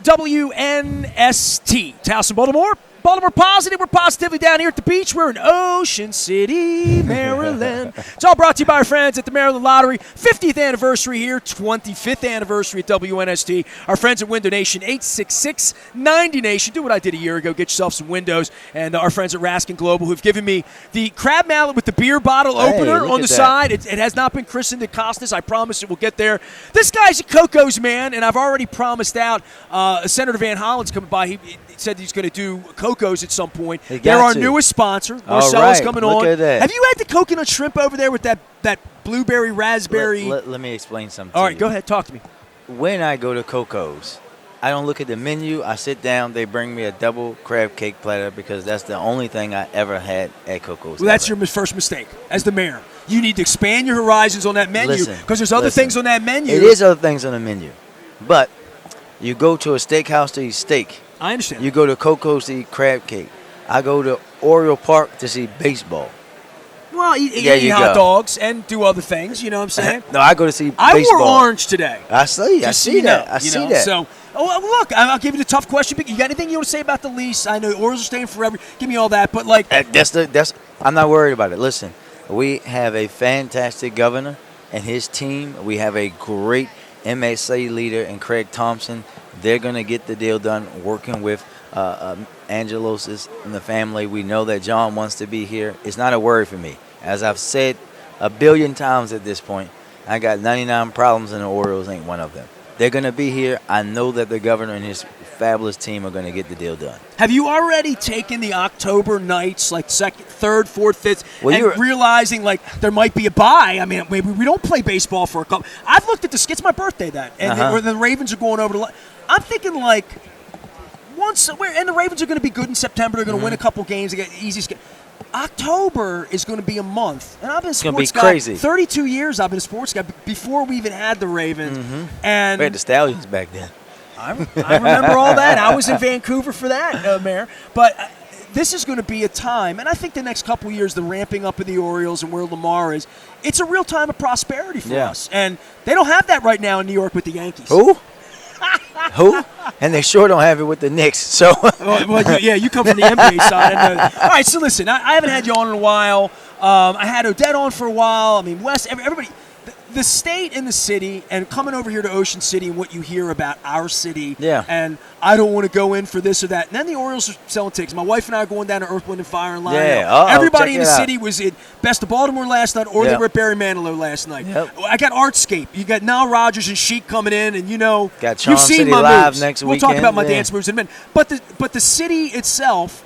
WNST, Towson, Baltimore. Baltimore Positive. We're positively down here at the beach. We're in Ocean City, Maryland. It's all brought to you by our friends at the Maryland Lottery. 50th anniversary here, 25th anniversary at WNST. Our friends at Window Nation, 866-90Nation. Do what I did a year ago. Get yourself some windows. And our friends at Raskin Global who've given me the crab mallet with the beer bottle opener on the side. It has not been christened at Costas. I promise it will get there. This guy's a Coco's man, and I've already promised out Senator Van Hollen's coming by. He said he's going to do Coco's at some point. They're our newest sponsor. Marcella's coming on. At that. Have you had the coconut shrimp over there with that blueberry, raspberry? Let me explain something. All right, go ahead. Talk to me. When I go to Coco's, I don't look at the menu. I sit down. They bring me a double crab cake platter because that's the only thing I ever had at Coco's. Well, that's your first mistake as the mayor. You need to expand your horizons on that menu because there's other things on that menu. It is other things on the menu. But you go to a steakhouse to eat steak. I understand. You go to Coco's to eat crab cake. I go to Oriole Park to see baseball. Well, eat hot dogs and do other things. You know what I'm saying? No, I go to see baseball. I wore orange today. I see that. I see that. So, look, I'll give you the tough question. You got anything you want to say about the lease? I know Orioles are staying forever. Give me all that. But, like. I'm not worried about it. Listen, we have a fantastic governor and his team. We have a great MSA leader in Craig Thompson. They're going to get the deal done working with Angelos and the family. We know that John wants to be here. It's not a worry for me. As I've said a billion times at this point, I got 99 problems and the Orioles ain't one of them. They're going to be here. I know that the governor and his fabulous team are going to get the deal done. Have you already taken the October nights, like second, third, fourth, fifth, and realizing like there might be a bye? I mean, maybe we don't play baseball for a couple. I've looked at the. It's my birthday and the Ravens are going over to. I'm thinking like and the Ravens are going to be good in September. They're going to win a couple games. They get easy. October is going to be a month, and I've been a sports guy. Crazy. 32 years I've been a sports guy before we even had the Ravens. And we had the Stallions back then. I remember all that. I was in Vancouver for that, Mayor. But this is going to be a time, and I think the next couple of years, the ramping up of the Orioles and where Lamar is, it's a real time of prosperity for us. And they don't have that right now in New York with the Yankees. Who? Who? And they sure don't have it with the Knicks. So, you come from the NBA side. I know. All right, so listen, I haven't had you on in a while. I had Odette on for a while. I mean, Wes, everybody. The state and the city, and coming over here to Ocean City and what you hear about our city, and I don't want to go in for this or that. And then the Orioles are selling tickets. My wife and I are going down to Earth, Wind, and Fire and Lion. Everybody in the city was at Best of Baltimore last night, or they were at Barry Manilow last night. I got Artscape. You got Nile Rodgers and Chic coming in, and got you've seen City my Live moves. Next we'll weekend. talk about my dance moves in a minute. But the city itself.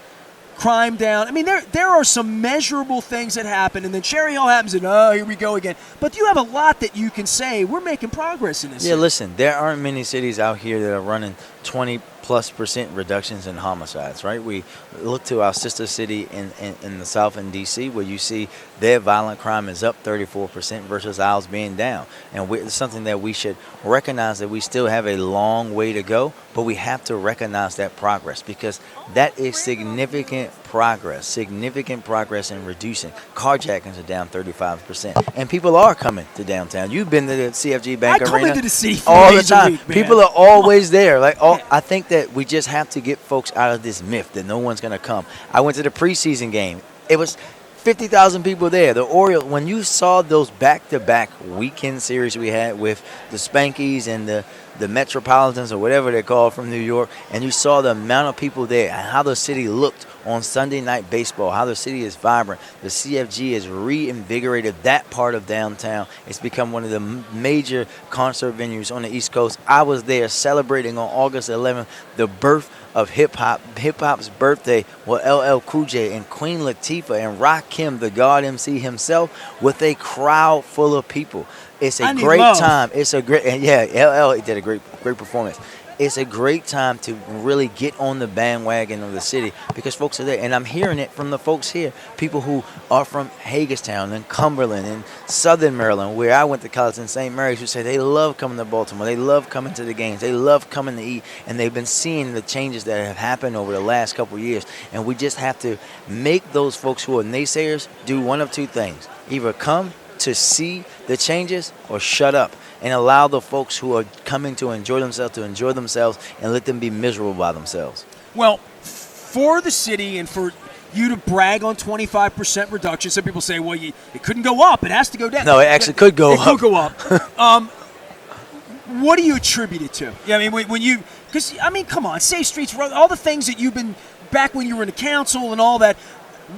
Crime down. I mean, there are some measurable things that happen, and then Cherry Hill happens, and here we go again. But you have a lot that you can say. We're making progress in this city. Listen, there aren't many cities out here that are running 20+% reductions in homicides, right? We look to our sister city in the South in D.C., where you see their violent crime is up 34% versus ours being down. And it's something that we should recognize, that we still have a long way to go, but we have to recognize that progress, because that is significant progress in reducing. Carjackings are down 35%. And people are coming to downtown. You've been to the CFG Bank Arena. I come into the city all the time. People are always there. I think that we just have to get folks out of this myth that no one's going to come. I went to the preseason game. It was 50,000 people there. The Orioles, when you saw those back-to-back weekend series we had with the Spankies and the Metropolitans, or whatever they're called, from New York, and you saw the amount of people there and how the city looked on Sunday night baseball, how the city is vibrant. The CFG has reinvigorated that part of downtown. It's become one of the major concert venues on the East Coast. I was there celebrating on August 11th the birth of hip-hop. Hip-hop's birthday with LL Cool J and Queen Latifah and Rakim, the God MC himself, with a crowd full of people. It's a great time. It's a great, LL did a great performance. It's a great time to really get on the bandwagon of the city, because folks are there. And I'm hearing it from the folks here, people who are from Hagerstown and Cumberland and Southern Maryland, where I went to college in St. Mary's, who say they love coming to Baltimore. They love coming to the games. They love coming to eat. And they've been seeing the changes that have happened over the last couple of years. And we just have to make those folks who are naysayers do one of two things. Either come to see the changes or shut up and allow the folks who are coming to enjoy themselves and let them be miserable by themselves. Well, for the city and for you to brag on 25% reduction, some people say, well, it couldn't go up. It has to go down. No, it actually could go up. It could go up. What do you attribute it to? Yeah, I mean, when you – because, I mean, come on, Safe Streets, all the things that you've been – back when you were in the council and all that,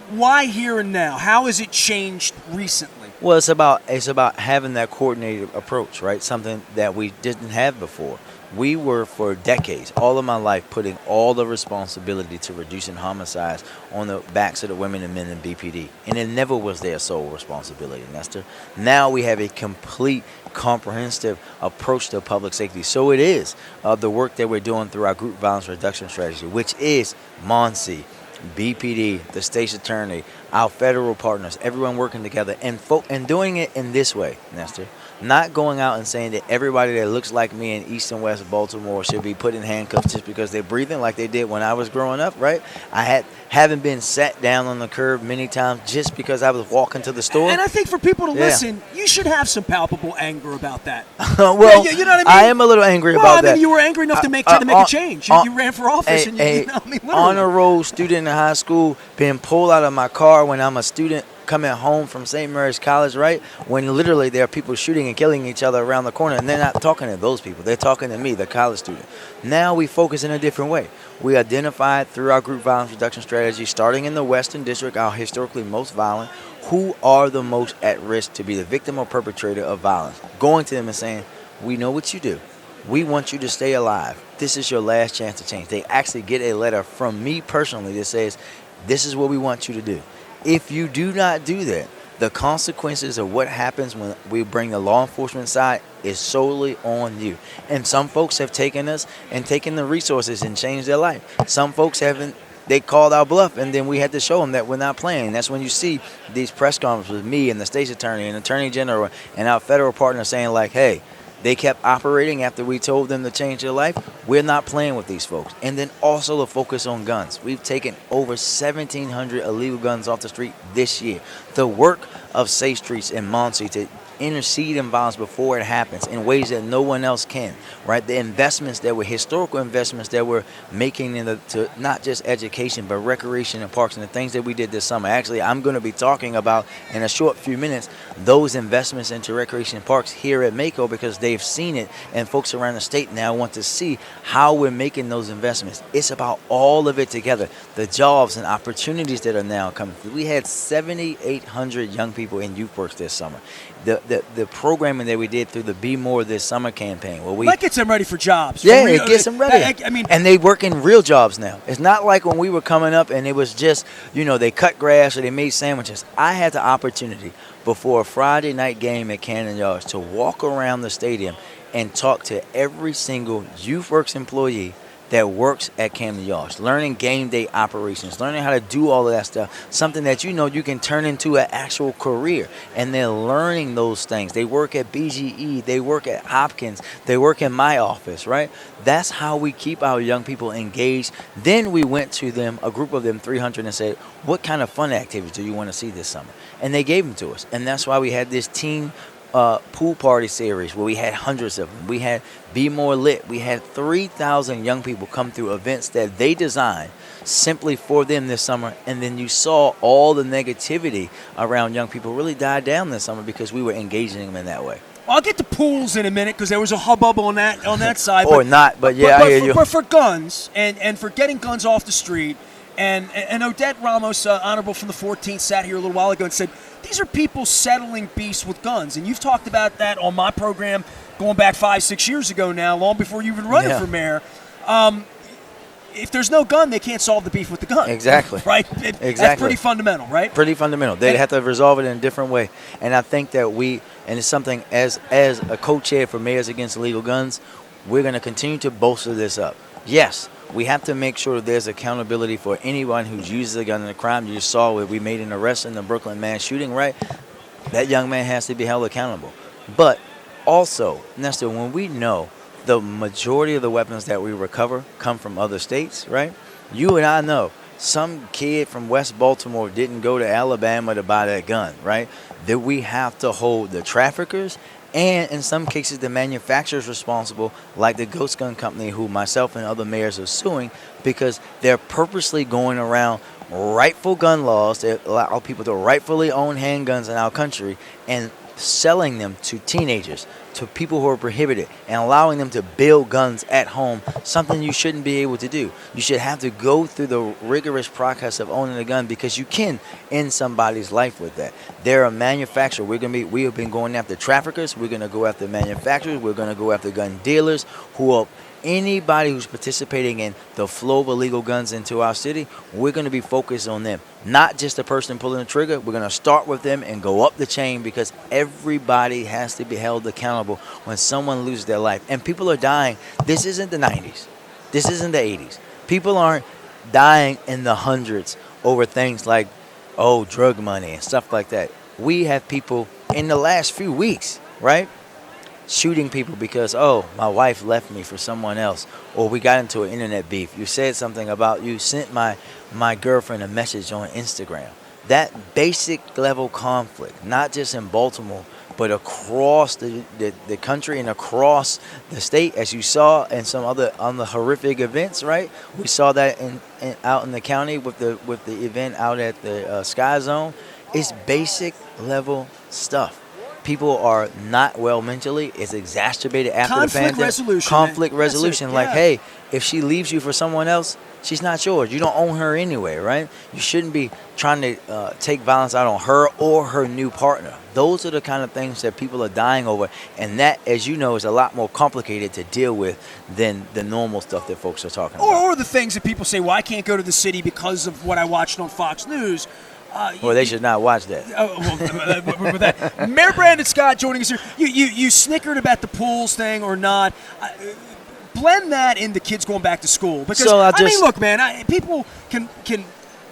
why here and now? How has it changed recently? Well, it's about having that coordinated approach, right? Something that we didn't have before. We were, for decades, all of my life, putting all the responsibility to reducing homicides on the backs of the women and men in BPD. And it never was their sole responsibility, Nestor. Now we have a complete, comprehensive approach to public safety. So it is the work that we're doing through our group violence reduction strategy, which is MONSE, BPD, the state's attorney, our federal partners, everyone working together and doing it in this way, Nestor. Not going out and saying that everybody that looks like me in East and West Baltimore should be put in handcuffs just because they're breathing like they did when I was growing up, right? I haven't been sat down on the curb many times just because I was walking to the store. And I think for people to listen, you should have some palpable anger about that. Well, you know what I mean? I am a little angry about that. You were angry enough to try to make a change. You ran for office, and you know, I mean, literally. Honor roll student in high school being pulled out of my car when I'm a student coming home from St. Mary's College, right? When literally there are people shooting and killing each other around the corner, and they're not talking to those people. They're talking to me, the college student. Now we focus in a different way. We identified through our group violence reduction strategy, starting in the Western District, our historically most violent, who are the most at risk to be the victim or perpetrator of violence. Going to them and saying, we know what you do. We want you to stay alive. This is your last chance to change. They actually get a letter from me personally that says, this is what we want you to do. If you do not do that, the consequences of what happens when we bring the law enforcement side is solely on you. And some folks have taken us and taken the resources and changed their life. Some folks haven't. They called our bluff, and then we had to show them that we're not playing. That's when you see these press conferences with me and the state's attorney and attorney general and our federal partner saying like, hey, they kept operating after we told them to change their life. We're not playing with these folks. And then also the focus on guns. We've taken over 1,700 illegal guns off the street this year. The work of Safe Streets and MONSE to intercede in violence before it happens in ways that no one else can, right? The investments that were historical investments that we're making to not just education, but recreation and parks and the things that we did this summer. Actually, I'm going to be talking about in a short few minutes those investments into recreation and parks here at Mako because they've seen it and folks around the state now want to see how we're making those investments. It's about all of it together, the jobs and opportunities that are now coming through. We had 7,800 young people in youth works this summer. The programming that we did through the Be More This Summer campaign. That gets them ready for jobs. Yeah, it gets them ready. I mean, and they work in real jobs now. It's not like when we were coming up and it was just, they cut grass or they made sandwiches. I had the opportunity before a Friday night game at Cannon Yards to walk around the stadium and talk to every single Youth Works employee that works at Camden Yards, learning game day operations, learning how to do all of that stuff, something that you can turn into an actual career. And they're learning those things. They work at BGE, they work at Hopkins, they work in my office, right? That's how we keep our young people engaged. Then we went to them, a group of them, 300, and said, what kind of fun activities do you want to see this summer? And they gave them to us. And that's why we had this team pool party series where we had hundreds of them. We had Be More Lit. We had 3,000 young people come through events that they designed simply for them this summer. And then you saw all the negativity around young people really die down this summer because we were engaging them in that way. Well, I'll get to pools in a minute because there was a hubbub on that side. I hear you. But for guns and for getting guns off the street, and Odette Ramos, honorable from the 14th, sat here a little while ago and said, these are people settling beefs with guns. And you've talked about that on my program going back 5-6 years ago now, long before you even running for mayor. If there's no gun, they can't solve the beef with the gun. Exactly. Right? Exactly. That's pretty fundamental, right? Pretty fundamental. They have to resolve it in a different way. And I think that and it's something as a co-chair for Mayors Against Illegal Guns, we're going to continue to bolster this up. Yes, we have to make sure there's accountability for anyone who uses a gun in a crime. You saw where we made an arrest in the Brooklyn mass shooting, right? That young man has to be held accountable. But also, Nestor, when we know the majority of the weapons that we recover come from other states, right? You and I know some kid from West Baltimore didn't go to Alabama to buy that gun, right? That we have to hold the traffickers and, in some cases, the manufacturers responsible, like the Ghost Gun Company, who myself and other mayors are suing, because they're purposely going around rightful gun laws that allow people to rightfully own handguns in our country and selling them to teenagers, to people who are prohibited, and allowing them to build guns at home, something you shouldn't be able to do. You should have to go through the rigorous process of owning a gun because you can end somebody's life with that. They're a manufacturer. We have been going after traffickers. We're going to go after manufacturers. We're going to go after gun dealers who are anybody who's participating in the flow of illegal guns into our city. We're going to be focused on them, not just the person pulling the trigger. We're going to start with them and go up the chain because everybody has to be held accountable when someone loses their life. And people are dying. This isn't the 90s. This isn't the 80s. People aren't dying in the hundreds over things like, drug money and stuff like that. We have people in the last few weeks, right, shooting people because, my wife left me for someone else, or we got into an internet beef. You said something about, you sent my girlfriend a message on Instagram. That basic level conflict, not just in Baltimore, but across the country and across the state, as you saw in some other on the horrific events, right? We saw that out in the county with the event out at the Sky Zone. It's basic level stuff. People are not well mentally. It's exacerbated after the pandemic. Conflict resolution. Like, hey, if she leaves you for someone else, she's not yours. You don't own her anyway, right? You shouldn't be trying to take violence out on her or her new partner. Those are the kind of things that people are dying over. And that, as you know, is a lot more complicated to deal with than the normal stuff that folks are talking about. Or the things that people say, well, I can't go to the city because of what I watched on Fox News. Well, they should not watch that. Mayor Brandon Scott joining us here. You snickered about the pools thing or not? Blend that into kids going back to school because look, man, people can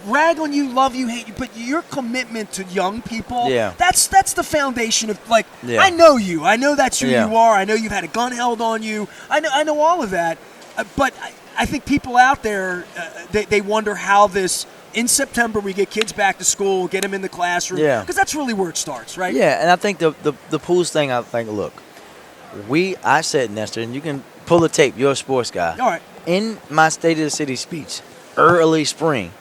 rag on you, love you, hate you, but your commitment to young people, that's the foundation of I know you, I know that's who you are, I know you've had a gun held on you, I know all of that, but I think people out there they wonder how this. In September, we get kids back to school, get them in the classroom, because that's really where it starts, right? Yeah, and I think the pools thing, look, I said, Nestor, and you can pull the tape, you're a sports guy. All right. In my State of the City speech, early spring,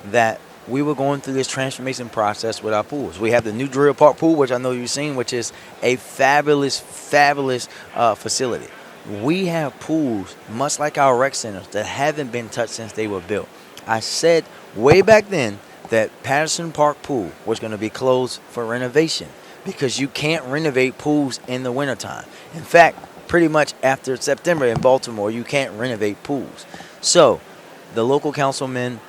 that we were going through this transformation process with our pools. We have the new Drill Park pool, which I know you've seen, which is a fabulous, fabulous facility. We have pools, much like our rec centers, that haven't been touched since they were built. I said way back then that Patterson Park Pool was going to be closed for renovation because you can't renovate pools in the wintertime. In fact, pretty much after September in Baltimore, you can't renovate pools. So the local councilmen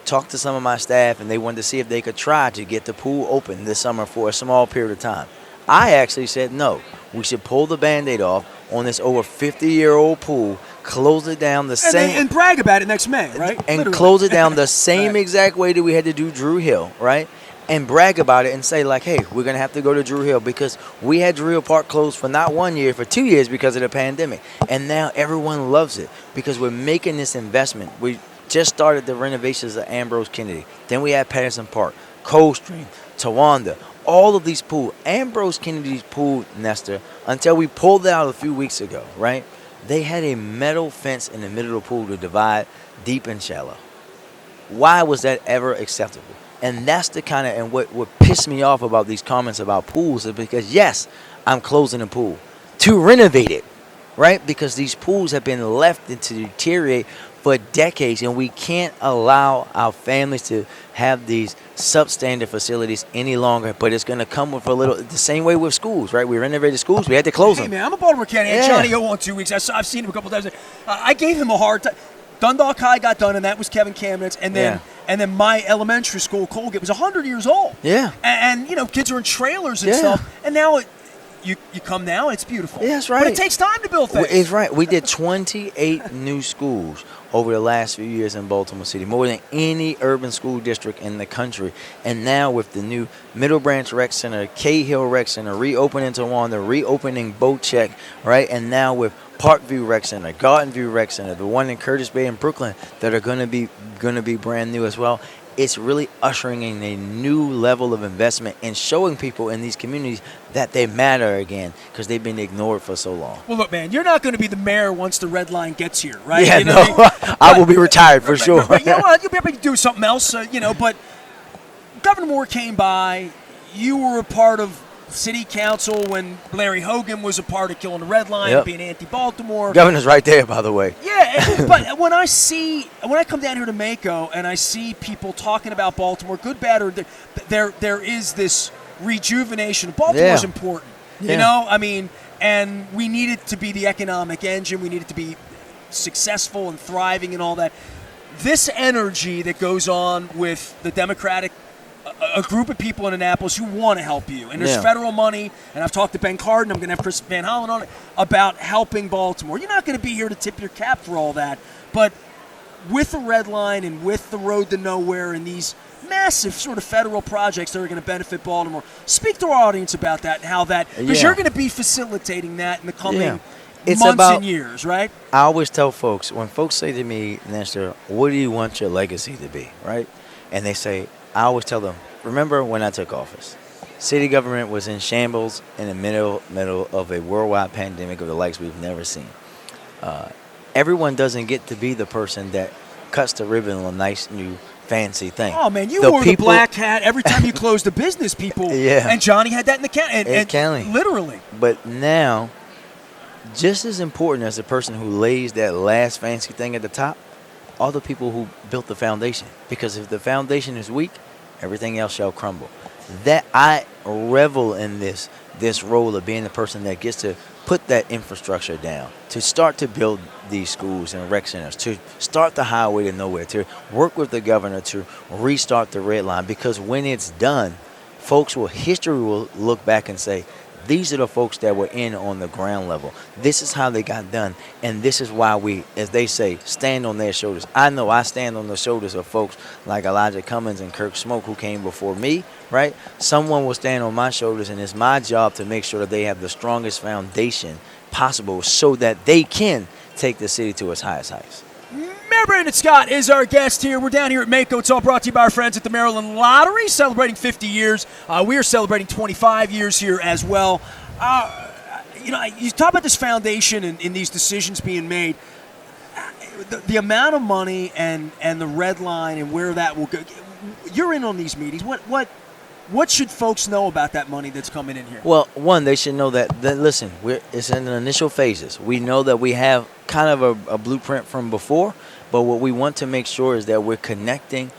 talked to some of my staff, and they wanted to see if they could try to get the pool open this summer for a small period of time. I actually said no. We should pull the Band-Aid off on this over 50-year-old pool, close it down the same... And brag about it next May, right? And literally close it down the same exact way that we had to do Drew Hill, right? And brag about it and say, hey, we're going to have to go to Drew Hill because we had Drew Hill Park closed for not 1 year, for 2 years because of the pandemic. And now everyone loves it because we're making this investment. We just started the renovations of Ambrose Kennedy. Then we had Patterson Park, Coldstream, Tawanda. All of these pools, Ambrose Kennedy's pool, Nestor, until we pulled it out a few weeks ago, right? They had a metal fence in the middle of the pool to divide deep and shallow. Why was that ever acceptable? And that's the kind of, and what pissed me off about these comments about pools is because, yes, I'm closing the pool to renovate it, right? Because these pools have been left to deteriorate for decades, and we can't allow our families to have these substandard facilities any longer. But it's going to come with the same way with schools, right? We renovated schools, we had to close them. Hey, man, I'm a Baltimore County. Yeah. Johnny O on 2 weeks. I've seen him a couple times. I gave him a hard time. Dundalk High got done, and that was Kevin Kamenetz. And then my elementary school, Colgate, was 100 years old. Yeah. And kids are in trailers and stuff. And now you come now, it's beautiful. Yeah, that's right. But it takes time to build things. It's right. We did 28 new schools over the last few years in Baltimore City, more than any urban school district in the country. And now with the new Middle Branch Rec Center, Cahill Rec Center, reopening Tawanda, reopening Boat Check, right? And now with Parkview Rec Center, Garden View Rec Center, the one in Curtis Bay and Brooklyn that are going to be brand new as well. It's really ushering in a new level of investment and showing people in these communities that they matter again because they've been ignored for so long. Well, look, man, you're not going to be the mayor once the red line gets here, right? Yeah, you know no, what I mean? I will be retired for sure. But you know what? You'll be able to do something else, but Governor Moore came by. You were a part of city council when Larry Hogan was a part of killing the red line, Yep. being anti-Baltimore. Governor's right there, by the way. Yeah, but when I come down here to Mako and I see people talking about Baltimore, good, bad, or there is this rejuvenation. Baltimore's Yeah. important, Yeah. you know. I mean, and we need it to be the economic engine. We need it to be successful and thriving and all that. This energy that goes on with the Democratic. A group of people in Annapolis who want to help you. And there's Yeah. federal money, and I've talked to Ben Cardin, I'm going to have Chris Van Hollen on it, about helping Baltimore. You're not going to be here to tip your cap for all that, but with the red line and with the road to nowhere and these massive sort of federal projects that are going to benefit Baltimore, speak to our audience about that and how that, because Yeah. you're going to be facilitating that in the coming Yeah. It's months about- and years, right? I always tell folks, when folks say to me, Nestor, what do you want your legacy to be, right? And they say, I always tell them, remember when I took office, city government was in shambles in the middle of a worldwide pandemic of the likes we've never seen. Everyone doesn't get to be the person that cuts the ribbon on a nice new fancy thing. Oh, man, you wore the black hat every time you closed a business, people. Yeah. And Johnny had that in the county. And county. Literally. But now, just as important as the person who lays that last fancy thing at the top are the people who built the foundation. Because if the foundation is weak, everything else shall crumble. That I revel in this role of being the person that gets to put that infrastructure down, to start to build these schools and rec centers, to start the highway to nowhere, to work with the governor to restart the red line. Because when it's done, history will look back and say, these are the folks that were in on the ground level. This is how they got done. And this is why we, as they say, stand on their shoulders. I know I stand on the shoulders of folks like Elijah Cummings and Kirk Smoke who came before me, right? Someone will stand on my shoulders, and it's my job to make sure that they have the strongest foundation possible so that they can take the city to its highest heights. Mayor Brandon Scott is our guest here. We're down here at Mako. It's all brought to you by our friends at the Maryland Lottery, celebrating 50 years. We are celebrating 25 years here as well. You talk about this foundation and these decisions being made. The amount of money and the red line and where that will go. You're in on these meetings. What should folks know about that money that's coming in here? Well, one, they should know that listen, it's in the initial phases. We know that we have kind of a blueprint from before, but what we want to make sure is that we're connecting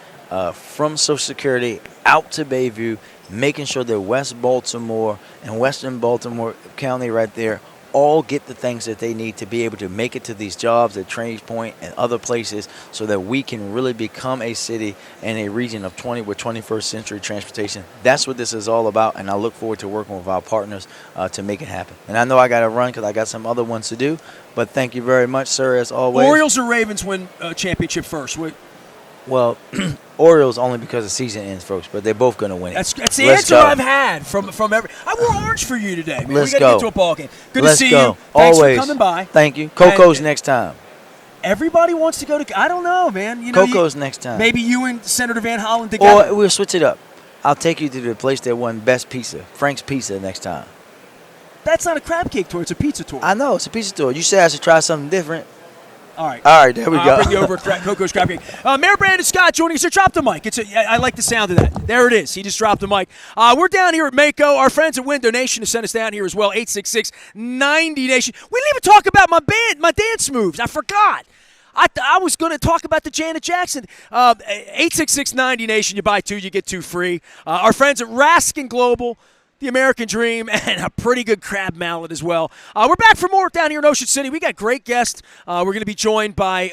from Social Security out to Bayview, making sure that West Baltimore and Western Baltimore County right there all get the things that they need to be able to make it to these jobs at Trains Point and other places so that we can really become a city and a region of 21st century transportation. That's what this is all about, and I look forward to working with our partners to make it happen. And I know I got to run because I got some other ones to do, but thank you very much, sir, as always. Orioles or Ravens win championship first? Well, Orioles only because the season ends, folks, but they're both going to win it. That's the answer I've had from every. I wore orange for you today, man. Let's we got to go. get to a ball game. Good Let's to see go. you. Thanks Always. for coming by. Thank you. Coco's next time. Everybody wants to go to. I don't know, man. You know, Coco's next time. Maybe you and Senator Van Hollen together. Or we'll switch it up. I'll take you to the place that won Best Pizza, Frank's Pizza, next time. That's not a crab cake tour. It's a pizza tour. I know. It's a pizza tour. You said I should try something different. All right, there we go. I'll bring you over Coco's Crab Cake. Mayor Brandon Scott joining us. Drop the mic. I like the sound of that. There it is. He just dropped the mic. We're down here at Mako. Our friends at Window Nation have sent us down here as well. 866-90-NATION. We didn't even talk about my dance moves. I forgot. I was going to talk about the Janet Jackson. 866-90-NATION. You buy two, you get two free. Our friends at Raskin Global, the American Dream, and a pretty good crab mallet as well. We're back for more down here in Ocean City. We got great guests. We're going to be joined by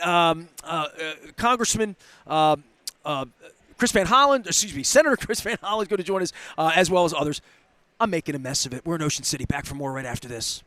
Congressman Chris Van Hollen. Excuse me, Senator Chris Van Hollen is going to join us, as well as others. I'm making a mess of it. We're in Ocean City. Back for more right after this.